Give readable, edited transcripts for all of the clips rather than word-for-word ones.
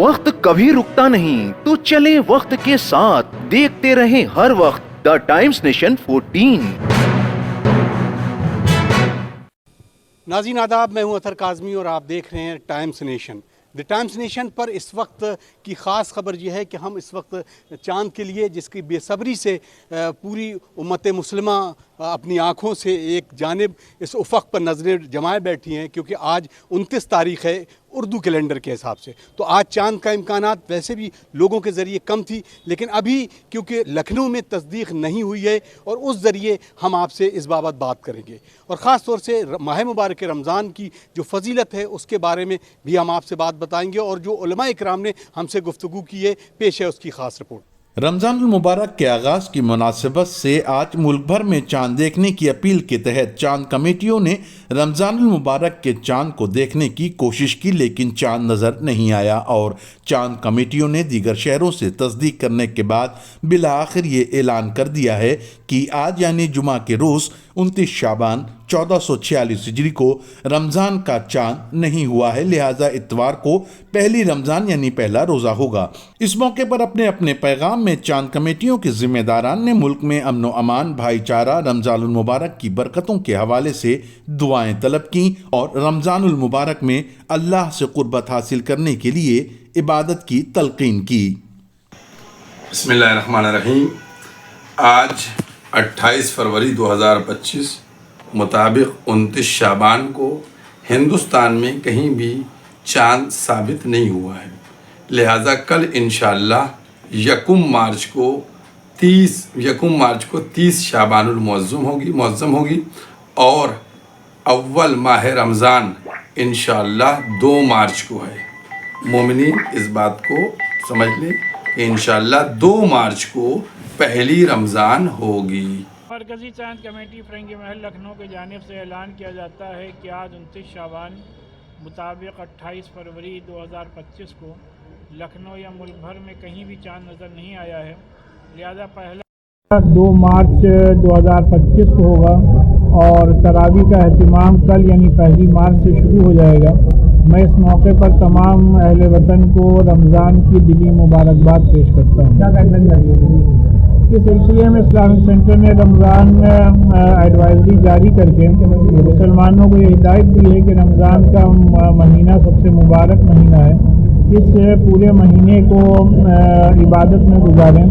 وقت کبھی رکتا نہیں تو چلے وقت کے ساتھ، دیکھتے رہیں ہر وقت دا ٹائمز نیشن 14۔ ناظرین آداب، میں ہوں اطہر کاظمی اور آپ دیکھ رہے ہیں ٹائمز نیشن۔ دی ٹائمز نیشن پر اس وقت کی خاص خبر یہ ہے کہ ہم اس وقت چاند کے لیے، جس کی بے صبری سے پوری امت مسلمہ اپنی آنکھوں سے ایک جانب اس افق پر نظریں جمائے بیٹھی ہیں، کیونکہ آج 29 تاریخ ہے اردو کیلنڈر کے حساب سے۔ تو آج چاند کا امکانات ویسے بھی لوگوں کے ذریعے کم تھی، لیکن ابھی کیونکہ لکھنؤ میں تصدیق نہیں ہوئی ہے اور اس ذریعے ہم آپ سے اس بابت بات کریں گے، اور خاص طور سے ماہ مبارک رمضان کی جو فضیلت ہے اس کے بارے میں بھی ہم آپ سے بات بتائیں گے، اور جو علماء اکرام نے ہم سے گفتگو کی ہے، پیش ہے اس کی خاص رپورٹ۔ رمضان المبارک کے آغاز کی مناسبت سے آج ملک بھر میں چاند دیکھنے کی اپیل کے تحت چاند کمیٹیوں نے رمضان المبارک کے چاند کو دیکھنے کی کوشش کی، لیکن چاند نظر نہیں آیا، اور چاند کمیٹیوں نے دیگر شہروں سے تصدیق کرنے کے بعد بالآخر یہ اعلان کر دیا ہے کہ آج یعنی جمعہ کے روز 29 شعبان 1446 ہجری کو رمضان کا چاند نہیں ہوا ہے، لہٰذا اتوار کو پہلی رمضان یعنی پہلا روزہ ہوگا۔ اس موقع پر اپنے اپنے پیغام میں چاند کمیٹیوں کے ذمہ داران نے ملک میں امن و امان، بھائی چارہ، رمضان المبارک کی برکتوں کے حوالے سے دعائیں طلب کیں اور رمضان المبارک میں اللہ سے قربت حاصل کرنے کے لیے عبادت کی تلقین کی۔ بسم اللہ الرحمن الرحیم۔ آج 28 فروری 2025 مطابق 29 شعبان کو ہندوستان میں کہیں بھی چاند ثابت نہیں ہوا ہے، لہٰذا کل انشاءاللہ یکم مارچ کو 30 شعبان المعظم ہوگی اور اول ماہ رمضان انشاءاللہ 2 مارچ کو ہے۔ مومنین اس بات کو سمجھ لیں کہ انشاءاللہ 2 مارچ کو پہلی رمضان ہوگی۔ مرکزی چاند کمیٹی فرنگی محل لکھنؤ کی جانب سے اعلان کیا جاتا ہے کہ آج 29 شعبان مطابق 28 فروری 2025 کو لکھنؤ یا ملک بھر میں کہیں بھی چاند نظر نہیں آیا ہے، لہذا پہلا 2 مارچ 2025 کو ہوگا اور تراویح کا اہتمام کل یعنی پہلی مارچ سے شروع ہو جائے گا۔ میں اس موقع پر تمام اہل وطن کو رمضان کی دلی مبارکباد پیش کرتا ہوں۔ اس سلسلے میں اسلامک سینٹر نے رمضان ایڈوائزری جاری کر کے مسلمانوں کو یہ ہدایت دی ہے کہ رمضان کا مہینہ سب سے مبارک مہینہ ہے، اس پورے مہینے کو عبادت میں گزاریں،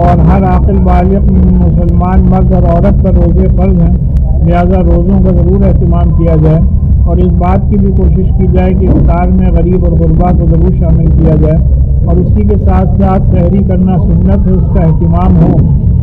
اور ہر عاقل بالغ مسلمان مرد اور عورت پر روزے فرض ہیں، لہذا روزوں کا ضرور اہتمام کیا جائے، اور اس بات کی بھی کوشش کی جائے کہ افطار میں غریب اور غربا کو ضرور شامل کیا جائے، اور اسی کے ساتھ ساتھ سحری کرنا سنت ہے، اس کا اہتمام ہو،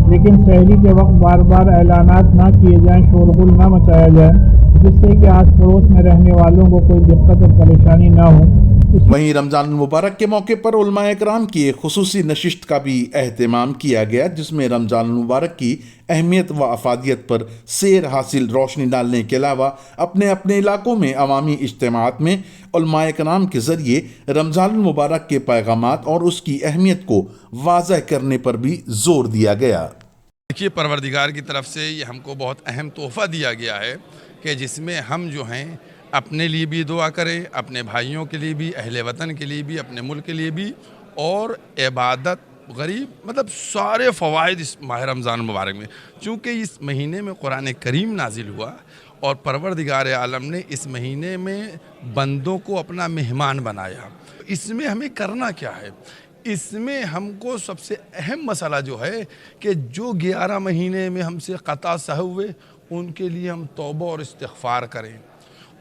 لیکن سحری کے وقت بار بار اعلانات نہ کیے جائیں، شور غل نہ مچایا جائے، جس سے کہ آس پڑوس میں رہنے والوں کو کوئی دقت اور پریشانی نہ ہو۔ وہیں رمضان المبارک کے موقع پر علماء اکرام کی ایک خصوصی نشست کا بھی اہتمام کیا گیا، جس میں رمضان المبارک کی اہمیت و افادیت پر سیر حاصل روشنی ڈالنے کے علاوہ اپنے اپنے علاقوں میں عوامی اجتماعات میں علماء اکرام کے ذریعے رمضان المبارک کے پیغامات اور اس کی اہمیت کو واضح کرنے پر بھی زور دیا گیا۔ دیکھیے، پروردگار کی طرف سے یہ ہم کو بہت اہم تحفہ دیا گیا ہے کہ جس میں ہم جو ہیں اپنے لیے بھی دعا کریں، اپنے بھائیوں کے لیے بھی، اہل وطن کے لیے بھی، اپنے ملک کے لیے بھی، اور عبادت غریب سارے فوائد اس ماہ رمضان مبارک میں، چونکہ اس مہینے میں قرآن کریم نازل ہوا اور پروردگار عالم نے اس مہینے میں بندوں کو اپنا مہمان بنایا۔ اس میں ہمیں کرنا کیا ہے؟ اس میں ہم کو سب سے اہم مسئلہ جو ہے کہ جو 11 مہینے میں ہم سے خطا سہو ہوئے ان کے لیے ہم توبہ اور استغفار کریں،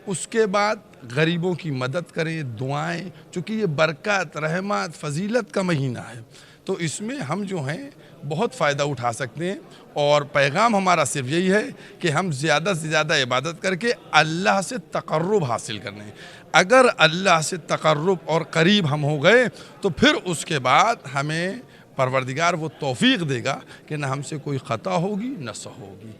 اس کے بعد غریبوں کی مدد کریں، دعائیں، چونکہ یہ برکت، رحمت، فضیلت کا مہینہ ہے، تو اس میں ہم جو ہیں بہت فائدہ اٹھا سکتے ہیں، اور پیغام ہمارا صرف یہی ہے کہ ہم زیادہ سے زیادہ عبادت کر کے اللہ سے تقرب حاصل کرنے ہیں۔ اگر اللہ سے تقرب اور قریب ہم ہو گئے تو پھر اس کے بعد ہمیں پروردگار وہ توفیق دے گا کہ نہ ہم سے کوئی خطا ہوگی نہ سہو ہوگی۔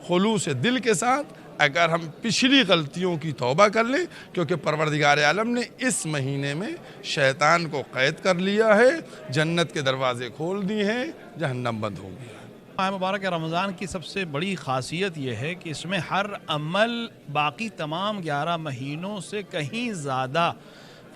خلوص دل کے ساتھ اگر ہم پچھلی غلطیوں کی توبہ کر لیں، کیونکہ پروردگار عالم نے اس مہینے میں شیطان کو قید کر لیا ہے، جنت کے دروازے کھول دیے ہیں، جہنم بند ہو گیا ہے۔ ماہ مبارک رمضان کی سب سے بڑی خاصیت یہ ہے کہ اس میں ہر عمل باقی تمام 11 مہینوں سے کہیں زیادہ